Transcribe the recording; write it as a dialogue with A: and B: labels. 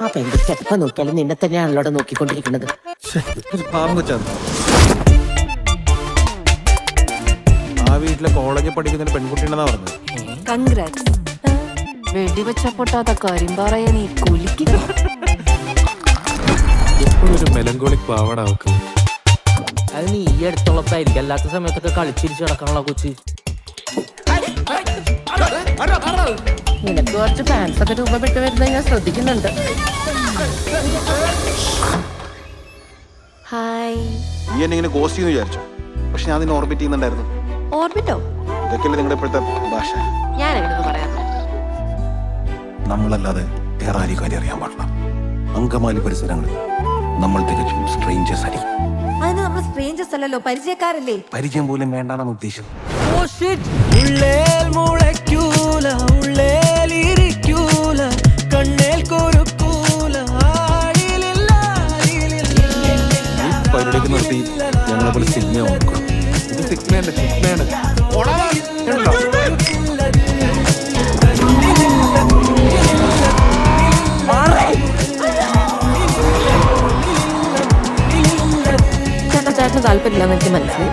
A: ആ പെൺകുട്ടി എപ്പ നോക്കിയാലും നിന്നെ തന്നെയാണല്ലോ നോക്കിക്കൊണ്ടിരിക്കുന്നത്.
B: ആ വീട്ടിലെ കോളേജിൽ പഠിക്കുന്ന പെൺകുട്ടിയാണെന്നാ പറഞ്ഞത്.
C: കൺഗ്രാറ്റ്സ്. വെടിവെച്ച പൊട്ടാത്ത കാര്യം പറയാൻ ഈ കുലിക്ക്.
B: എപ്പോഴൊരു മെലങ്കോളിക് പാവട വെക്കും.
A: അത് നീ ഈ അടുത്തുള്ളപ്പായിരിക്കും, അല്ലാത്ത സമയത്തൊക്കെ കളിച്ചിരിച്ച് കിടക്കാനുള്ള കൊച്ചി. നിനക്ക് കുറച്ച് ഫാൻസ് ഒക്കെ രൂപപ്പെട്ട് വരുന്നത് ഞാൻ ശ്രദ്ധിക്കുന്നുണ്ട്.
C: ഹായ്.
D: നീ എന്നെ ഇങ്ങനെ ഗോസ്റ്റ് ചെയ്യുന്നു വിചാരിച്ചു, പക്ഷെ ഞാൻ നിന്നെ ഓർബിറ്റ് ചെയ്യുന്നുണ്ടായിരുന്നു.
C: ഓർബിറ്റോ?
D: ഇതൊക്കെയല്ലേ നിങ്ങളുടെ ഇപ്പോഴത്തെ ഭാഷ.
C: ഞാൻ എങ്ങനെ പറയാം?
D: നമ്മളല്ലാതെ വേറെ ആരും കാര്യം അറിയാൻ പാടില്ല. അങ്കമാലി പരിസരങ്ങളിൽ നമ്മൾ തികച്ചും സ്ട്രേഞ്ചേഴ്സ് ആയിരിക്കും.
C: അതിന് നമ്മൾ സ്ട്രേഞ്ചേഴ്സ് അല്ലല്ലോ, പരിചയക്കാരല്ലേ?
D: പരിചയം പോലും വേണ്ടാന്നാണ് ഉദ്ദേശം. പരിപാടിക്ക് നിർത്തി ഞങ്ങളെ പോലെ സിഗ്മ നോക്കും. ഇത് സിഗ്മയാണ്, സിഗ്മയാണ്.
A: ചേട്ടന് താല്പര്യമില്ലെന്ന് എനിക്ക് മനസ്സിലായി.